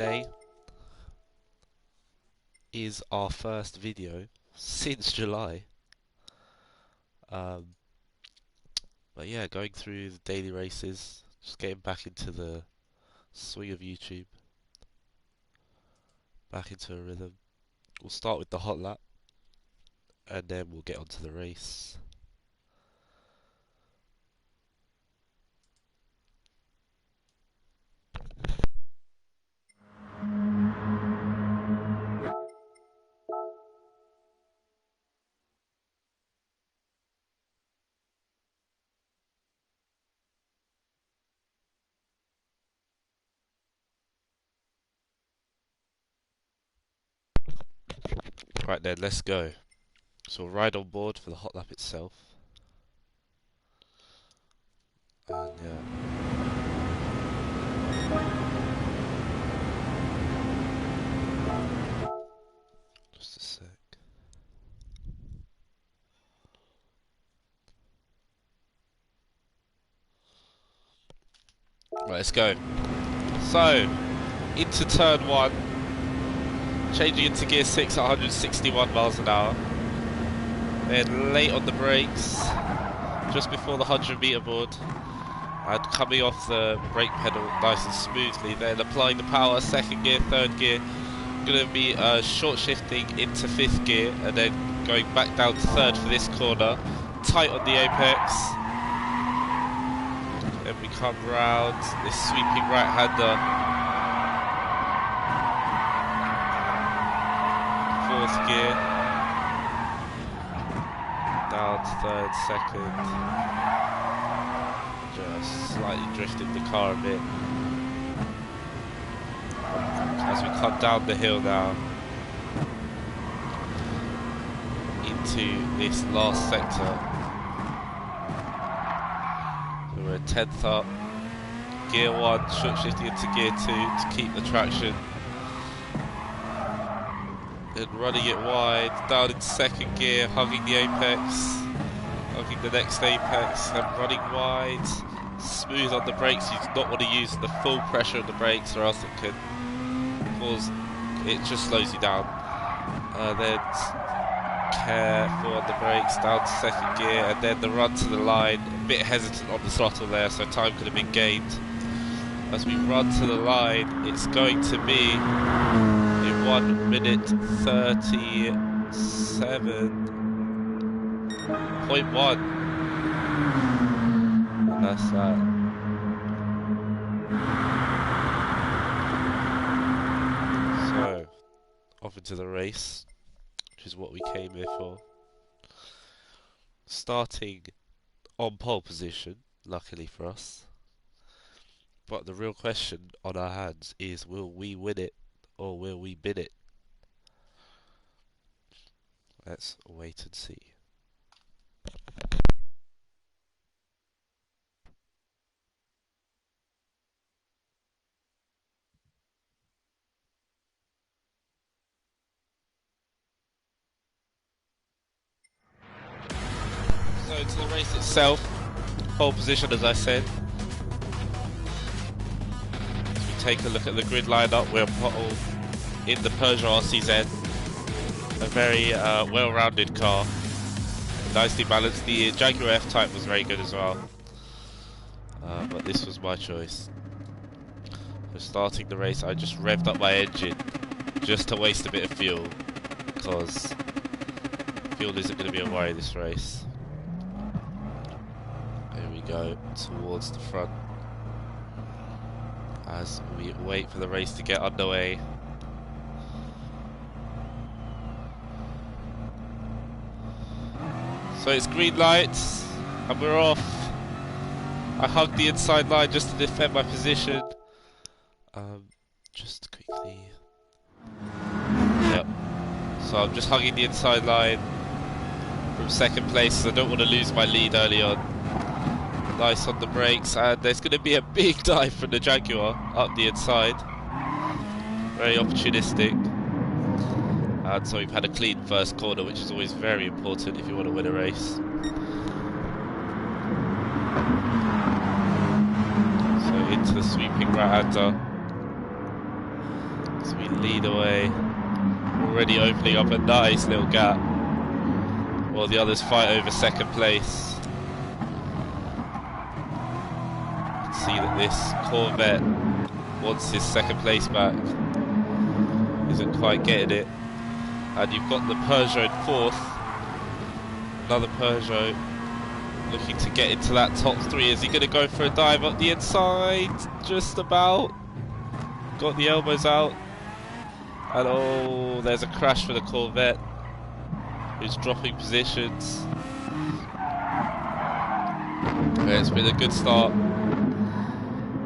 Today is our first video since July. Um, but yeah, going through the daily races, just getting back into the swing of YouTube, back into a rhythm. We'll start with the hot lap, and then we'll get onto the race. Right then, let's go. So we'll ride on board for the hot lap itself. And yeah. Just a sec. Right, let's go. So, into turn 1, changing into gear 6 at 161 miles an hour. Then late on the brakes, just before the 100-meter board, and coming off the brake pedal nice and smoothly. Then applying the power, second gear, third gear. Going to be short shifting into 5th gear, and then going back down to 3rd for this corner. Tight on the apex. Then we come round this sweeping right-hander. 4th gear. Down to 3rd, 2nd. Just slightly drifted the car a bit. As we come down the hill now into this last sector. So we're 10th up, gear 1, short shifting into gear 2 to keep the traction. And running it wide, down in 2nd gear, hugging the apex, hugging the next apex, and running wide, smooth on the brakes. You do not want to use the full pressure of the brakes, or else it can cause, it just slows you down. Then careful on the brakes, down to 2nd gear, and then the run to the line. A bit hesitant on the throttle there, so time could have been gained. As we run to the line, it's going to be in 1 minute 37.1. And that's that. So, off into the race, which is what we came here for. Starting on pole position, luckily for us. But the real question on our hands is, will we win it or will we bin it? Let's wait and see. So to the race itself, pole position as I said. As we take a look at the grid lineup, we're pole in the Peugeot RCZ. A very well-rounded car, nicely balanced. The Jaguar F-Type was very good as well, but this was my choice. For starting the race, I just revved up my engine just to waste a bit of fuel, because fuel isn't going to be a worry this race. Here we go, towards the front as we wait for the race to get underway. So it's green lights, and we're off. I hugged the inside line just to defend my position. Just quickly. Yep. So I'm just hugging the inside line from 2nd place, so I don't want to lose my lead early on. Nice on the brakes, and there's going to be a big dive from the Jaguar up the inside. Very opportunistic. And so we've had a clean first corner, which is always very important if you want to win a race. So into the sweeping right-hander. So we lead away. Already opening up a nice little gap. While the others fight over second place. You can see that this Corvette wants his second place back. Isn't quite getting it. And you've got the Peugeot in fourth. Another Peugeot looking to get into that top three. Is he going to go for a dive up the inside? Just about. Got the elbows out. And oh, there's a crash for the Corvette, who's dropping positions. Okay, it's been a good start.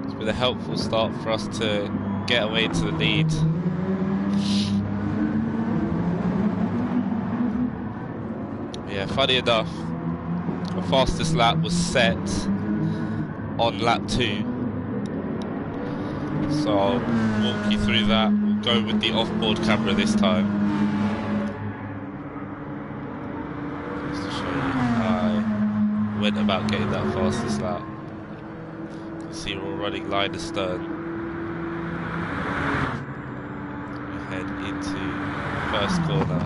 It's been a helpful start for us to get away to the lead. Yeah, funny enough, the fastest lap was set on lap 2. So I'll walk you through that. We'll go with the off-board camera this time. Just to show you how I went about getting that fastest lap. You can see we're all running line astern. We head into first corner.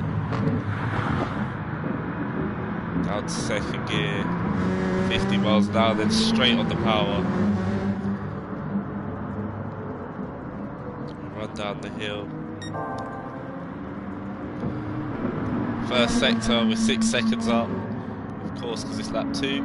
Down to second gear, 50 miles an hour, then straight on the power. Run down the hill. First sector, we're 6 seconds up, of course, because it's lap 2.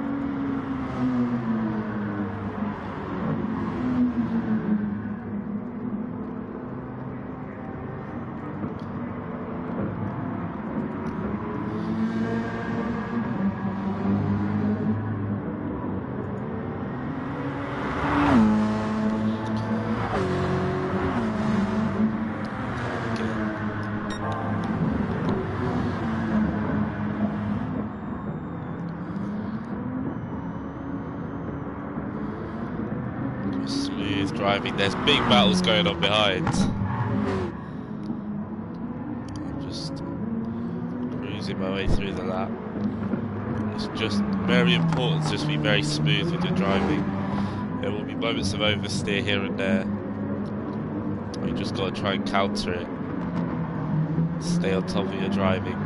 Smooth driving, there's big battles going on behind. I'm just cruising my way through the lap. It's just very important to just be very smooth with your driving. There will be moments of oversteer here and there. You just got to try and counter it. Stay on top of your driving.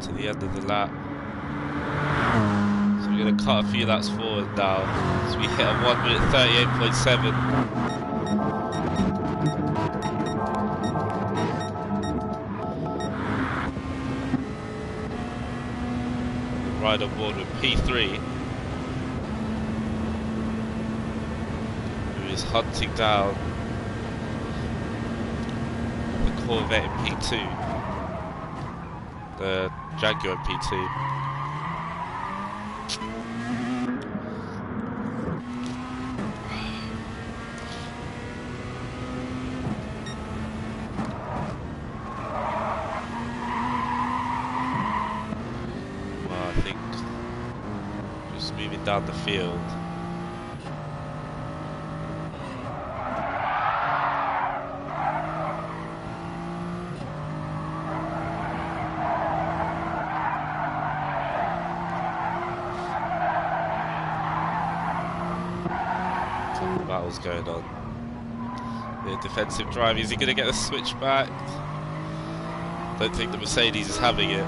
To the end of the lap, so we're going to cut a few laps forward now. So we hit a 1 minute 38.7. Right on board with P3, who is hunting down the Corvette in P2. The Jaguar P2. Well, I think just moving down the field. Battles going on. The defensive drive, is he going to get a switch back? Don't think the Mercedes is having it.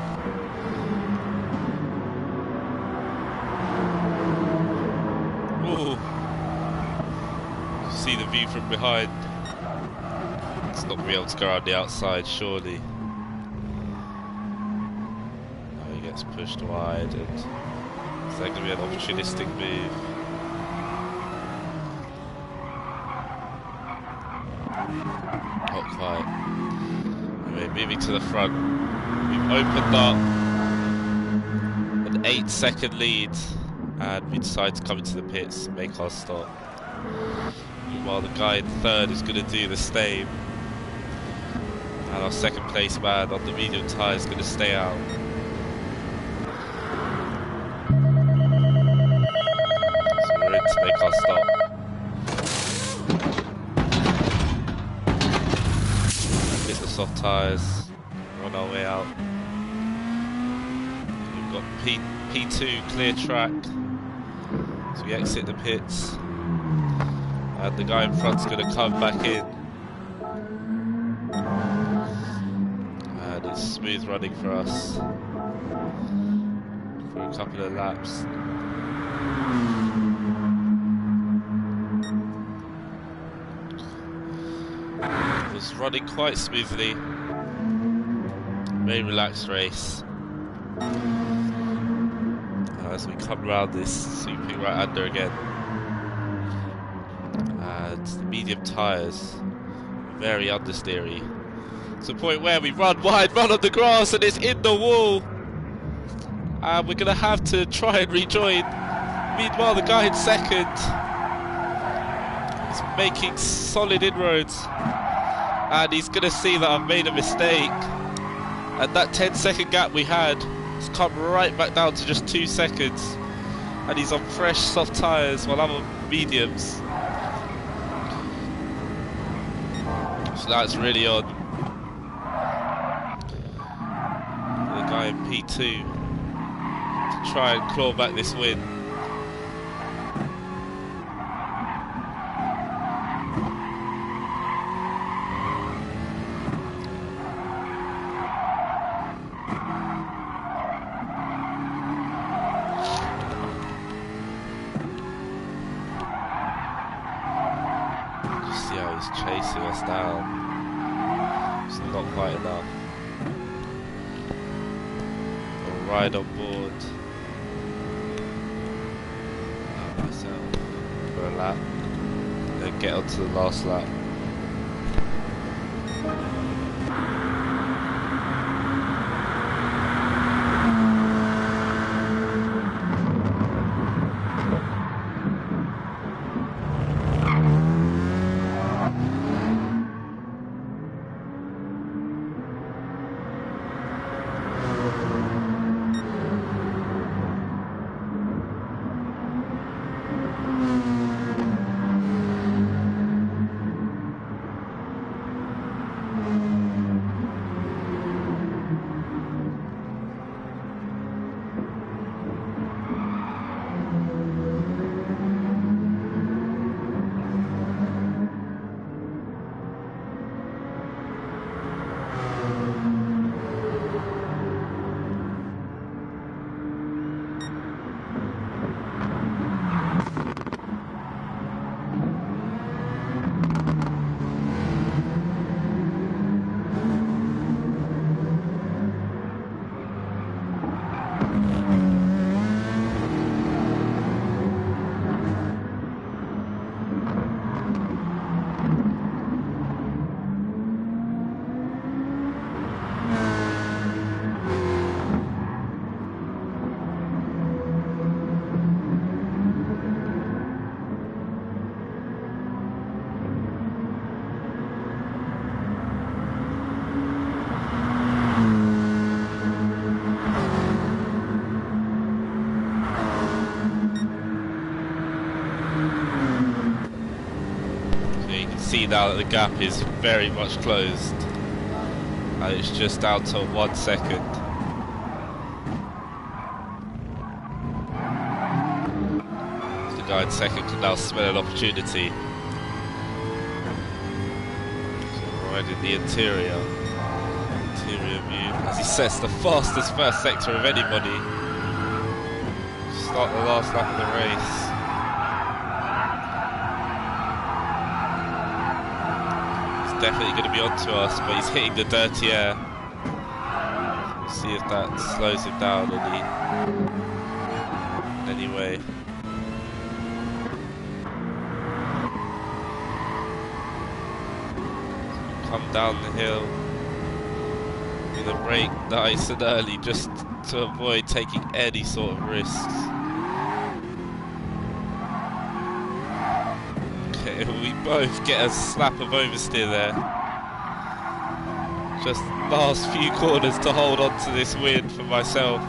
Ooh. See the view from behind. It's not going to be able to go around the outside, surely. Oh, he gets pushed wide, and is that going to be an opportunistic move? Not quite. Anyway, moving to the front. We've opened up an 8-second lead, and we decide to come into the pits and make our stop. Meanwhile, the guy in third is going to do the same, and our second place man on the medium tyre is going to stay out. So we're in to make our stop. Soft tyres, we're on our way out. We've got P2 clear track. So we exit the pits. And the guy in front's going to come back in. And it's smooth running for us for a couple of laps. It was running quite smoothly. Very relaxed race. As we come around this sweeping right under again. And the medium tyres, very understeery. To the point where we run wide, run on the grass, and it's in the wall. And we're going to have to try and rejoin. Meanwhile, the guy in second is making solid inroads. And he's going to see that I've made a mistake. And that 10-second gap we had has come right back down to just 2 seconds. And he's on fresh, soft tyres while I'm on mediums. So that's really odd. The guy in P2 to try and claw back this win. See how he's chasing us down. It's not quite enough. We'll ride on board. Myself for a lap. Then get onto the last lap. See now that the gap is very much closed and it's just down to 1 second. The guy in second can now smell an opportunity. So right in the interior view as he sets the fastest first sector of anybody. Start the last lap of the race. Definitely going to be onto us, but he's hitting the dirty air. We'll see if that slows him down in any way. Come down the hill with a brake nice and early just to avoid taking any sort of risks. We both get a slap of oversteer there. Just last few corners to hold on to this win for myself.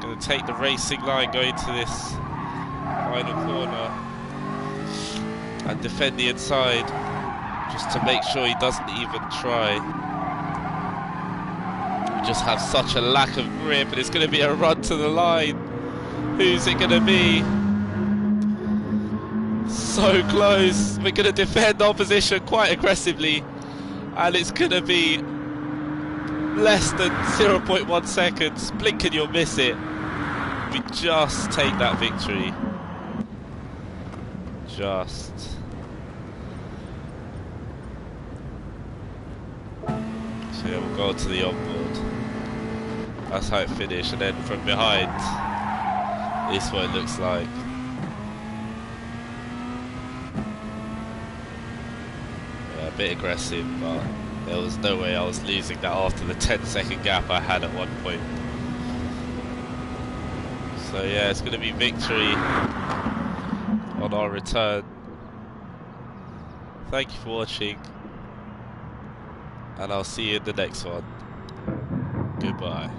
Going to take the racing line going to this final corner and defend the inside just to make sure he doesn't even try. We just have such a lack of grip, and it's going to be a run to the line. Who's it going to be? So close. We're going to defend our position quite aggressively, and it's going to be less than 0.1 seconds. Blink and you'll miss it. We just take that victory. Just. So yeah, we'll go to the onboard. That's how it finished, and then from behind, this is what it looks like. Yeah, a bit aggressive, but there was no way I was losing that after the 10-second gap I had at one point. So yeah, it's going to be victory on our return. Thank you for watching, and I'll see you in the next one. Goodbye.